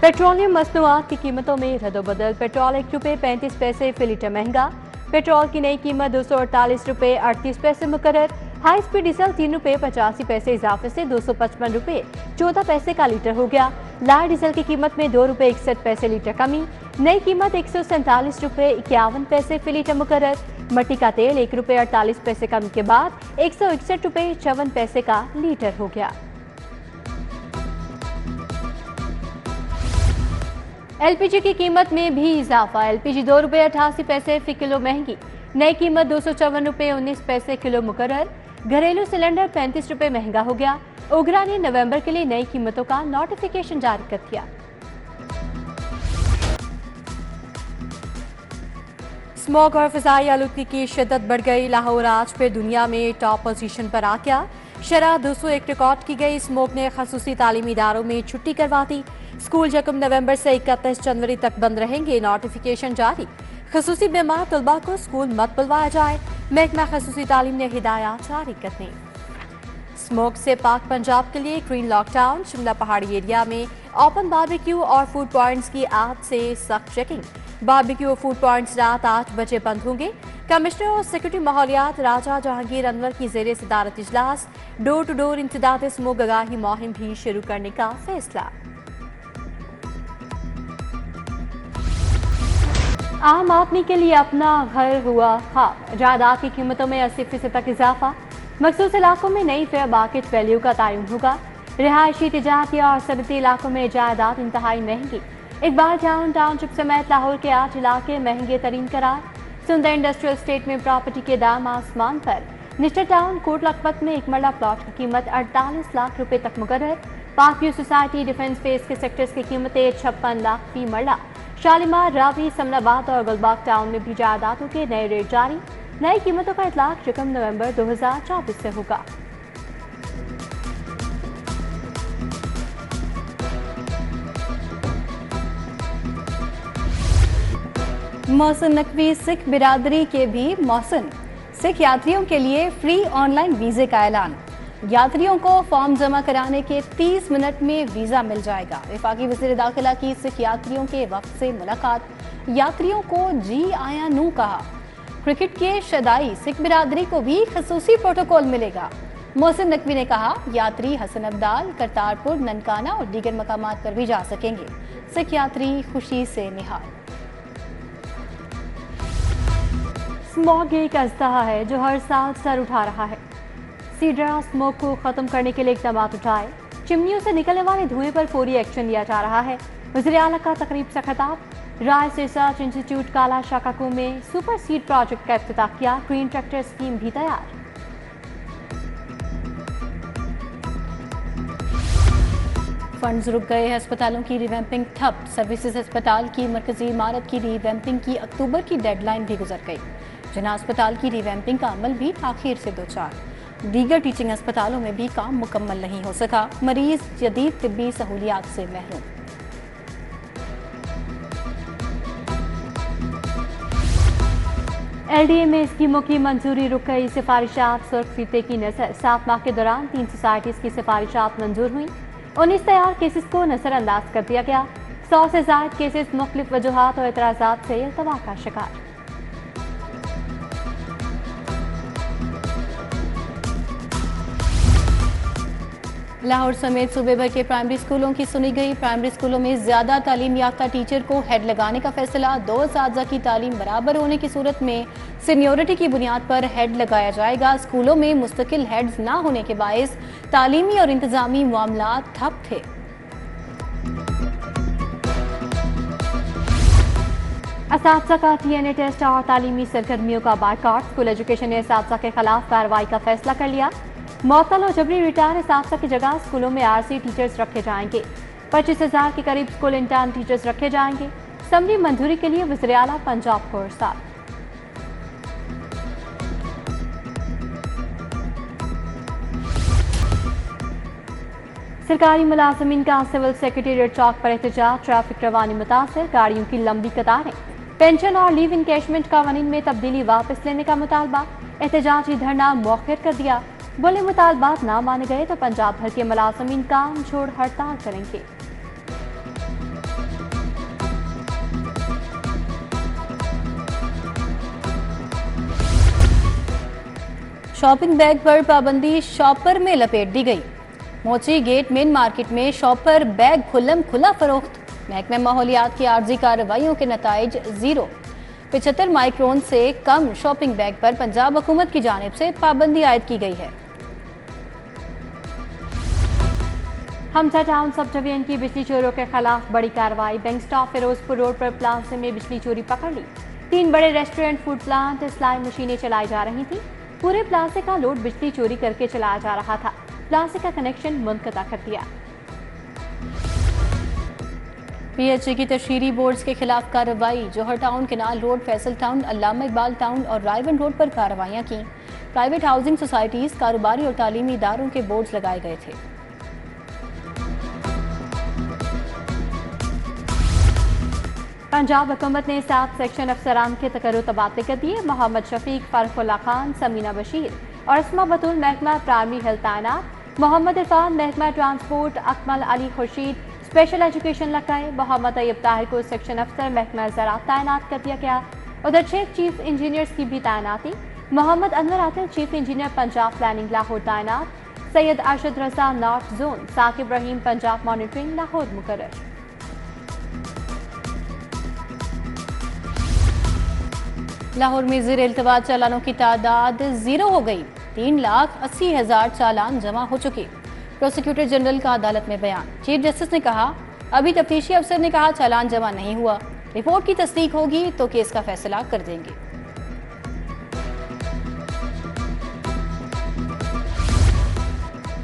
Petroleum मसनूआत की कीमतों में रद्दोबदल। पेट्रोल ₹1.35 फी लीटर महंगा। पेट्रोल की नई कीमत ₹248.38 मुकर्रर। हाई स्पीड डीजल ₹3.85 इजाफे से ₹255.14 का लीटर हो गया। लाइट डीजल की कीमत में ₹2.61 लीटर कमी। नई कीमत ₹147.51 फी लीटर मुकर्रर। मट्टी का तेल ₹1.48 कमी के बाद ₹161.54 का लीटर हो गया। एलपीजी की कीमत में भी इजाफा। एलपीजी ₹2.88 फी किलो महंगी। नई कीमत ₹254.19 किलो मुकर्रर। घरेलू सिलेंडर ₹35 महंगा हो गया। ओगरा ने नवंबर के लिए नई कीमतों का नोटिफिकेशन जारी कर दिया। स्मॉग और फिजाई आलूदगी की शिद्दत बढ़ गई। लाहौर आज फिर दुनिया में टॉप पोजीशन पर आ गया। शरह 201 रिकॉर्ड की गई। स्मॉग ने खसूसी तालीमी इदारों में छुट्टी करवा दी। स्कूल 1 नवंबर से 31 जनवरी तक बंद रहेंगे। नोटिफिकेशन जारी। खसूसी बीमार तलबा को स्कूल मत बुलवाया जाए। महकमा खसूसी तालीम ने हिदायत जारी कर दी। स्मोक से पाक पंजाब के लिए ग्रीन लॉकडाउन। शिमला पहाड़ी एरिया में ओपन बारबेक्यू और फूड पॉइंट्स की आज से सख्त चेकिंग। बारबेक्यू और फूड पॉइंट्स रात 8 बजे बंद होंगे। कमिश्नर और सेक्रेटरी माहौलियात राजा जहांगीर अनवर की जेर सदारत इजलास। डोर टू डोर इंसदाद स्मोक आगाही मुहिम भी शुरू करने का फैसला। आम आदमी के लिए अपना घर हुआ खाक। जायदाद की कीमतों में 80% तक इजाफा। मखसूस इलाकों में नई फेयर मार्केट वैल्यू का तयन होगा। रिहायशी, तिजारती और सनती इलाकों में जायदाद इंतहाई महंगी। इकबाल टाउनशिप समेत लाहौर के 8 इलाके महंगे तरीन करार। सुंदर इंडस्ट्रियल स्टेट में प्रॉपर्टी के दाम आसमान पर। निस्टर टाउन कोट लखपत में एक मरला प्लॉट की कीमत 48 लाख रुपए तक मुकर्रर। पाक व्यू सोसाइटी डिफेंस स्पेस के सेक्टर्स की कीमतें 56 लाख फी मरला। शालीमार, रावी, समनाबाद और गुलबाग टाउन में भी जायदादों के नए रेट जारी। नई कीमतों का इतलाक 1 नवंबर 2024 से होगा। मोहसिन नकवी सिख बिरादरी के भी मोहसिन। सिख यात्रियों के लिए फ्री ऑनलाइन वीजे का ऐलान। यात्रियों को फॉर्म जमा कराने के 30 मिनट में वीजा मिल जाएगा। वफाकी वज़ीर दाखिला की सिख यात्रियों के वफ्द से मुलाकात। यात्रियों को जी आया नू कहा। क्रिकेट के शदाई सिख बिरादरी को भी खसूसी प्रोटोकॉल मिलेगा। मोहसिन नकवी ने कहा, यात्री हसन अब्दाल, करतारपुर, ननकाना और दीगर मकामात पर भी जा सकेंगे। सिख यात्री खुशी से निहाल। स्मॉग एक अजदहा है जो हर साल सर उठा रहा है। सीडरा स्मोक को खत्म करने के लिए इक़दाम उठाए। चिमनियों से निकलने वाले धुएं पर फौरी एक्शन लिया जा रहा है। वज़ीर आला का तकरीब से खिताब। राइस रिसर्च इंस्टीट्यूट काला शाकाकू में सुपर सीड प्रोजेक्ट का इफ्तिताह किया। ग्रीन ट्रैक्टर स्कीम भी तैयार। फंड्स रुक गए। अस्पतालों की रिवैम्पिंग ठप। सर्विसेज अस्पताल की मरकजी इमारत की रिवैम्पिंग की अक्टूबर की डेडलाइन भी गुजर गई। जना अस्पताल की रिवैम्पिंग का अमल भी ताखीर से दो चार। दीगर टीचिंग अस्पतालों में भी काम मुकम्मल नहीं हो सका। मरीज जदीद तिब्बी सहूलियात से महरूम। एलडीए में स्कीमों की मंजूरी रुक गई। सिफारिशात सुर्ख फीते की नजर। 7 माह के दौरान 3 सोसाइटीज की सिफारिशात मंजूर हुई। 19 तैयार केसेस को नजरअंदाज कर दिया गया। 100 से ज्यादा केसेस मुख्तलिफ वजूहात और एतराजात से इल्तवा का शिकार। लाहौर समेत सूबे भर के प्राइमरी स्कूलों की सुनी गई। प्राइमरी स्कूलों में ज्यादा तालीम याफ्ता टीचर को हेड लगाने का फैसला। 2 असातिज़ा की तालीम बराबर होने की सूरत में सीनियोरिटी की बुनियाद पर हेड लगाया जाएगा। स्कूलों में मुस्तकिल हेड्स ना होने के बायस तालीमी और इंतजामी मामलात ठप थे। असातिज़ा का TNA टेस्ट और तालीमी सरगर्मियों का बायकॉट। स्कूल एजुकेशन ने असातिज़ा के खिलाफ कार्रवाई का फैसला कर लिया। मअतल और जबरी रिटायर असातिज़ा की जगह स्कूलों में RC टीचर्स रखे जाएंगे। 25,000 के करीब स्कूल इंटर्न टीचर्स रखे जाएंगे। समरी मंजूरी के लिए वज़ीर आला पंजाब को इरसाल। सरकारी मुलाजमीन का सिविल सेक्रेटेरिएट चौक पर एहतजाज। ट्रैफिक रवानी मुतासर। गाड़ियों की लंबी कतारें। पेंशन और लीव इनकैशमेंट कानून में तब्दीली वापस लेने का मुतालबा। एहतजाजी धरना मौखर कर दिया। बोले मुतालबात ना माने गए तो पंजाब भर के मुलाजमीन काम छोड़ हड़ताल करेंगे। शॉपिंग बैग पर पाबंदी शॉपर में लपेट दी गई। मोची गेट मेन मार्केट में शॉपर बैग खुल्लम खुला फरोख्त। महकमे माहौलियात की आर्जी कार्रवाइयों के नताइज 0। 75 माइक्रोन से कम शॉपिंग बैग पर पंजाब हुकूमत की जानिब से पाबंदी आयद की गई है। हमजा टाउन सब डिवीजन की बिजली चोरों के खिलाफ बड़ी कार्रवाई। बैंक स्टॉप फिरोजपुर रोड पर प्लाजा में बिजली चोरी पकड़ ली। 3 बड़े रेस्टोरेंट, फूड प्लांट, सिलाई मशीनें चलाई जा रही थी। पूरे प्लाजे का लोड बिजली चोरी करके चलाया जा रहा था। प्लाजे का कनेक्शन मुनक़ता कर दिया। PHE की तशहीरी बोर्ड्स के खिलाफ कार्रवाई। Johar town, canal road, Faisal town, Allama Iqbal town और रायवन रोड पर कार्रवाइयां की। प्राइवेट हाउसिंग सोसाइटीज, कारोबारी और तालीमी इदारों के बोर्ड्स लगाए गए थे। पंजाब हुकूमत ने 7 सेक्शन अफसरान के तकर्रुर तबादले कर दिए। मोहम्मद शफीक, फारूकुल्लाह खान, समीना बशीर और अस्मा बतूल महकमा प्राइमरी हेल्थ तैनात। मोहम्मद इरफान महकमा transport, Akmal Ali Khurshid special education लगाए। मोहम्मद तैयब ताहिर को सेक्शन अफसर महकमा ज़राअत तैनात कर दिया गया। उधर 6 चीफ इंजीनियर्स की भी तैनाती। Mohammad Anwar Atil chief engineer Punjab planning Lahore तैनात। Syed Arshad Raza north zone, Saqib Rahim Punjab monitoring Lahore मुकर्रर। लाहौर में ज़ेर इल्तवा चालानों की तादाद 0 हो गई। 3,80,000 चालान जमा हो चुके। प्रोसिक्यूटर जनरल का अदालत में बयान। चीफ जस्टिस ने कहा, अभी तफ्तीशी अफसर ने कहा चालान जमा नहीं हुआ, रिपोर्ट की तस्दीक होगी तो केस का फैसला कर देंगे।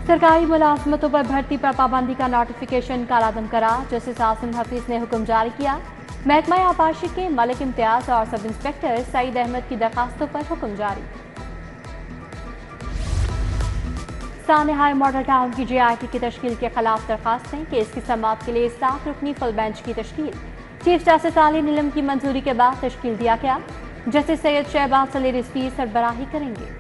सरकारी मुलाजमतों पर भर्ती पर पाबंदी का नोटिफिकेशन कालादम करा। जस्टिस आसिम हफीज ने हुक्म जारी किया। महकमा आबाशी के मलिक इम्तियाज और सब इंस्पेक्टर सईद अहमद की दरखास्तों पर हुक्म जारी। सानेहाय मॉडल टाउन की JIT की तश्कील के खिलाफ दरखास्तें। केस की समाअत के लिए 7 रुकनी फुल बेंच की तश्कील। चीफ जस्टिस आली नीलम की मंजूरी के बाद तश्कील दिया गया। जस्टिस सैयद शहबाज सलीर इसकी सरबराही करेंगे।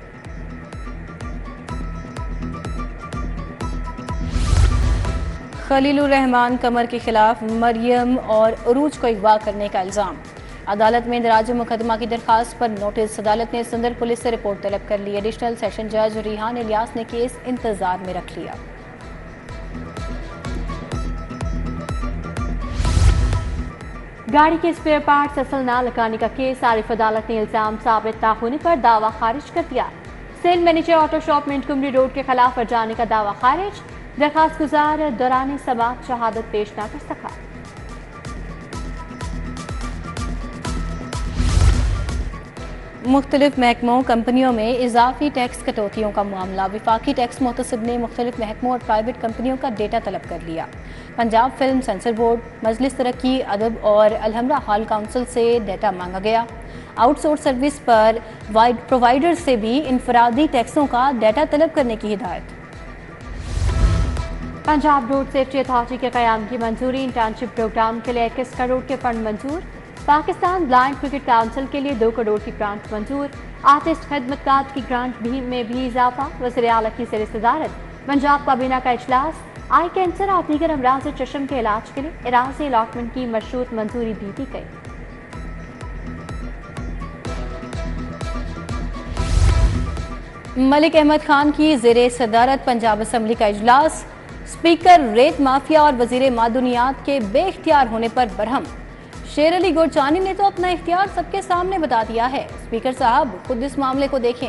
खलीलुर रहमान कमर के खिलाफ मरियम और उरूज को अगवा करने का इल्जाम। अदालत में इंदराज मुकदमा की दरखास्त पर नोटिस। अदालत ने सदर पुलिस से रिपोर्ट तलब कर ली। एडिशनल सेशन जज रिहान इलियास ने केस इंतजार में रख लिया। गाड़ी के स्पेयर पार्ट्स असल न लगाने का केस। आरिफ अदालत ने इल्जाम साबित न होने पर दावा खारिज कर दिया। Sale manager auto shop Montgomery road के खिलाफ जाने का दावा खारिज। दरखास्त गुजार दौरान समाअत शहादत पेश न कर सका। मुख्तलिफ महकमों कंपनियों में इजाफी टैक्स कटौतियों का मामला। विफाकी टैक्स मुहतसिब ने मुख्तलिफ महकमों और प्राइवेट कंपनियों का डेटा तलब कर लिया। पंजाब फिल्म सेंसर बोर्ड, मजलिस तरक्की अदब और अलहमरा हॉल काउंसिल से डेटा मांगा गया। आउटसोर्स सर्विस पर प्रोवाइडर से भी इनफरादी टैक्सों का डेटा तलब करने की हिदायत। पंजाब रोड सेफ्टी अथॉरिटी के क़याम की मंजूरी। इंटर्नशिप प्रोग्राम के लिए 21 करोड़ के फंड मंजूर। पाकिस्तान ब्लाइंड क्रिकेट काउंसिल के लिए 2 करोड़ की ग्रांट मंजूर। आर्टिस्ट खिदमतकार की ग्रांट में भी इजाफा। वज़ीर आला की सर सदारत पंजाब काबीना का इजलास। आई कैंसर और दीगर अमराज चश्म के इलाज के लिए इराज़ी अलॉटमेंट की मशरूत मंजूरी दी गई। मलिक अहमद खान की ज़ेरे सदारत पंजाब असम्बली का इजलास। स्पीकर रेत माफिया और वजीर मादुनियात के बेख्तियार होने पर बरहम। शेर अली गोरचानी ने तो अपना इख्तियार सबके सामने बता दिया है। स्पीकर साहब खुद इस मामले को देखें।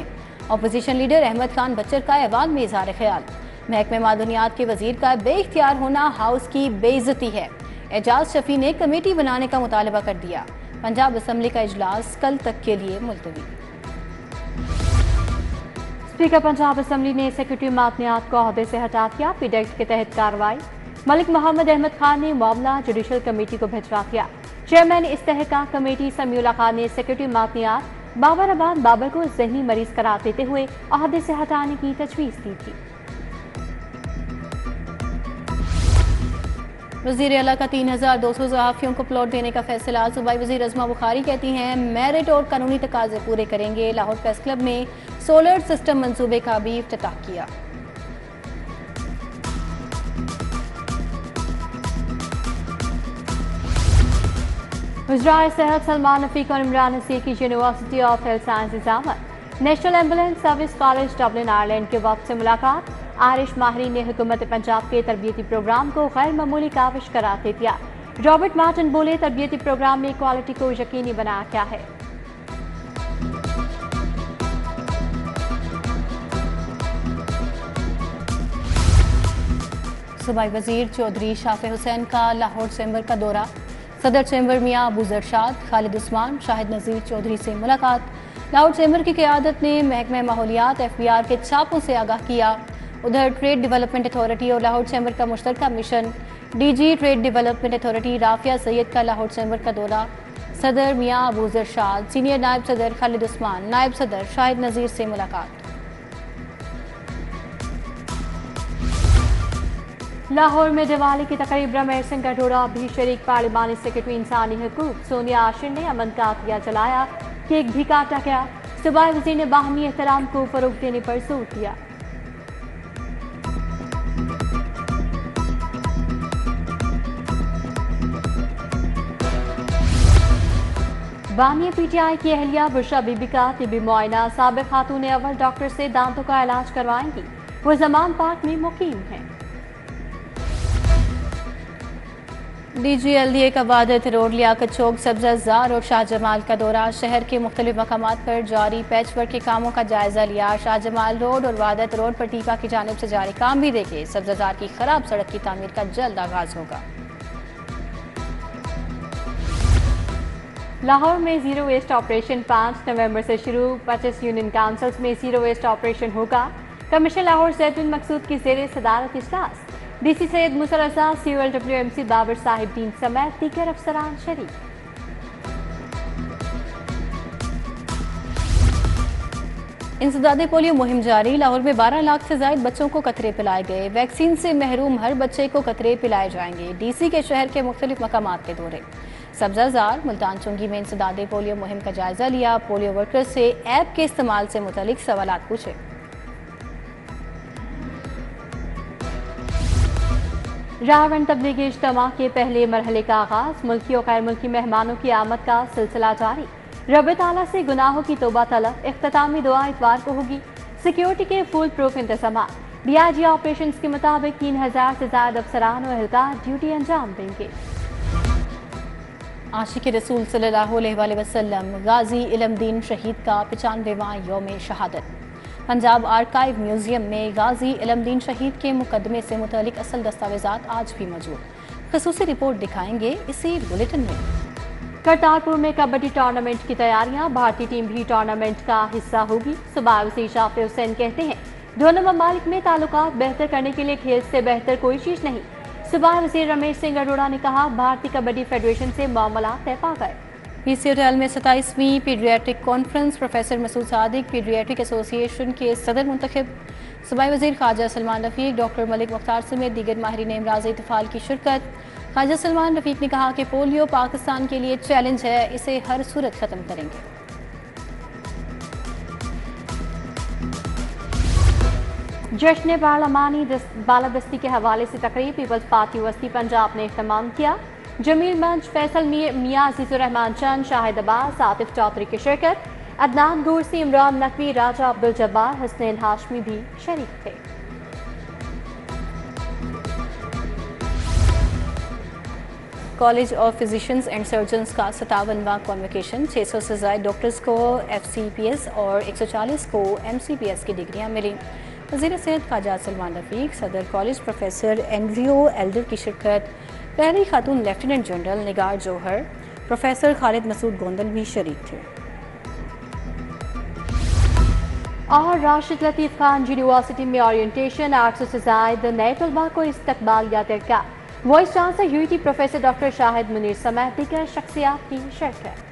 अपोजिशन लीडर अहमद खान बच्चर का अहवाल में इजहार ख्याल। महकमे मादुनियात के वजीर का बेख्तियार होना हाउस की बेइज्जती है। एजाज शफी ने कमेटी बनाने का मुतालबा कर दिया। पंजाब असम्बली का इजलास कल तक के लिए मुलतवी। स्पीकर पंजाब असम्बली ने सेक्रेटरी मादनियात को ओहदे से हटा दिया। पीडी एक्ट के तहत कार्रवाई। मलिक मोहम्मद अहमद खान ने मामला जुडिशल कमेटी को भिजवा दिया। चेयरमैन इस्तेहकाक कमेटी समीउल्लाह खान ने सेक्रेटरी मादनियात बाबर आबाद बाबर को जहनी मरीज करार देते हुए ओहदे से हटाने की तजवीज़ दी थी। वज़ीर आला का 3,200 सहाफ़ियों को प्लॉट देने का फैसला। सूबाई वज़ीर अज़मा बुखारी कहती हैं मेरिट और कानूनी तकाज़े पूरे करेंगे। लाहौर प्रेस क्लब में सोलर सिस्टम मंसूबे का भी इफ्तिताह किया। वज़राए सेहत सलमान रफ़ीक और इमरान हसीर की यूनिवर्सिटी ऑफ हेल्थ साइंसेज आमद। National ambulance service college Dublin Ireland के वक्त से मुलाकात। आरिश माहरी ने हुकूमत पंजाब के तरबियती प्रोग्राम को गैर मामूली काविश करार दे दिया। रॉबर्ट मार्टिन बोले, तरबियती प्रोग्राम में क्वालिटी को यकीनी बनाया गया है। सूबाई वजीर चौधरी शाफे हुसैन का लाहौर चैम्बर का दौरा। सदर चैम्बर मियां अबू जरशाद, खालिद उस्मान, शाहिद नज़ीर चौधरी से मुलाकात। लाहौर चैम्बर की क़यादत ने महकमा माहौलियात FBR के छापों से आगाह किया। उधर ट्रेड डेवलपमेंट अथॉरिटी और लाहौर चैम्बर का मुश्तरका mission. DG trade development authority Rafia Syed का लाहौर चैम्बर का दौरा। सदर मियां अबू जरशाद, सीनियर नायब सदर खालिद उस्मान, नायब सदर शाहिद नज़ीर से मुलाकात। लाहौर में दिवाली की तकरीब रमेश सिंह गढोरा भी शरीक। पार्लिमानी सेक्रेटरी इंसानी हकूक सोनिया आशिर ने अमन का दिया जलाया, केक भी काटा गया। सूबाई वजीर ने बाहमी एहतराम को फरोग देने पर जोर दिया। बानिया PTI की अहलिया बुशरा बीबी का तिबी मुआयना। साबिक खातून अव्वल डॉक्टर से दांतों का इलाज करवाएंगी। वो जमान पार्क में मुकीम हैं। DG LDA का वादत रोड, लियाकत चौक, सब्ज़ाजार और शाहजमाल का दौरा। शहर के मुख्तलिफ मकामात पर जारी पैच वर्क के कामों का जायजा लिया। शाहजमाल रोड और वादत रोड पर टीपा की जानिब से जारी काम भी देखे। सब्ज़ाजार की खराब सड़क की तामीर का जल्द आगाज होगा। लाहौर में जीरो वेस्ट ऑपरेशन 5 नवंबर से शुरू। 25 यूनियन काउंसिल्स में जीरो वेस्ट ऑपरेशन होगा। कमिश्नर लाहौर जैतून मकसूद की ज़ेरे सदारत इजलास। DC सैयद मुसर रज़ा, COLWMC बाबर साहिब दीन समेत दीगर अफसरान शरीक। इंसदादे पोलियो मुहिम जारी। लाहौर में 12 लाख से ज्यादा बच्चों को कतरे पिलाए गए। वैक्सीन से महरूम हर बच्चे को कतरे पिलाए जाएंगे। DC के शहर के मुख्तलिफ मकामात के दौरे। सब्ज़ाजार, मुल्तान चुंगी में इंसदादे पोलियो मुहिम का जायजा लिया। पोलियो वर्कर्स से ऐप के इस्तेमाल से मुतालिक सवालात पूछे। रावण तबलीगी इज्तिमा के पहले मरहले का आगाज। मुल्की और गैर मुल्की मेहमानों की आमद का सिलसिला जारी। रब ताला से गुनाहों की तौबा तलब। इख्तितामी दुआ इतवार को होगी। सिक्योरिटी के फुल प्रूफ इंतजाम। DIG ऑपरेशन के मुताबिक 3000 से ज्यादा अफसरान और एहलकार ड्यूटी अंजाम देंगे। आशिक रसूल सल्लल्लाहु अलैहि वसल्लम गाजी इल्मदीन शहीद का 95वां यौम शहादत। पंजाब आर्काइव म्यूजियम में गाजी इल्मदीन शहीद के मुकदमे से मुतालिक असल दस्तावेजात आज भी मौजूद। खसूसी रिपोर्ट दिखाएंगे इसी बुलेटिन में। करतारपुर में कबड्डी टूर्नामेंट की तैयारियां। भारतीय टीम भी टूर्नामेंट का हिस्सा होगी। सूबाई वज़ीर शाफे हुसैन कहते हैं, दोनों ममालिक में ताल्लुकात बेहतर करने के लिए खेल से बेहतर कोई चीज नहीं। सूबाई वज़ीर रमेश सिंह गढोरा ने कहा, भारतीय कबड्डी फेडरेशन से मामला तय पा गए। PC होटल में 27वीं pediatric conference. Professor Masood Sadiq pediatric association के सदर मुंतखब। सूबाई वज़ीर ख्वाजा सलमान रफ़ीक, डॉक्टर मलिक मुख्तार समेत दीगर माहिरीन इमराज इत्तिफ़ाल की शिरकत। ख्वाजा सलमान रफ़ीक ने कहा कि पोलियो पाकिस्तान के लिए चैलेंज है, इसे हर सूरत ख़त्म करेंगे। जश्न पार्लिमानी बालादस्ती के हवाले से तकरीब पीपल्स पार्टी वस्ती पंजाब ने इख्तिमाम किया। जमील मंच, फैसल मियां, अजीजुर्रहमान चंद, शाहिद अब्बास, आतिफ चौधरी की शिरकत। अदनान गुरसी, इमरान नकवी, राजा अब्दुल जब्बार, हसनैन हाशमी भी शरीक थे। College of physicians and surgeons का 57वां कॉन्वोकेशन। 600 से ज्यादा डॉक्टर्स को FCPS और 140 को MCPS की डिग्रियां मिली। वज़ीर सेहत ख्वाजा सलमान रफ़ीक, सदर कॉलेज प्रोफेसर एंड्रियो एल्डर की शिरकत। पहली खातून लेफ्टिनेंट जनरल निगार जौहर, प्रोफेसर खालिद मसूद गोंदल भी शरीक थे। और राशिद लतीफ़ खान यूनिवर्सिटी में ओरिएंटेशन। 800 से ज्यादा नए तलबा को इस्तकबाल या तरका। Vice chancellor UET professor doctor Shahid Munir समेत दीगर शख्सियात की शिरकत।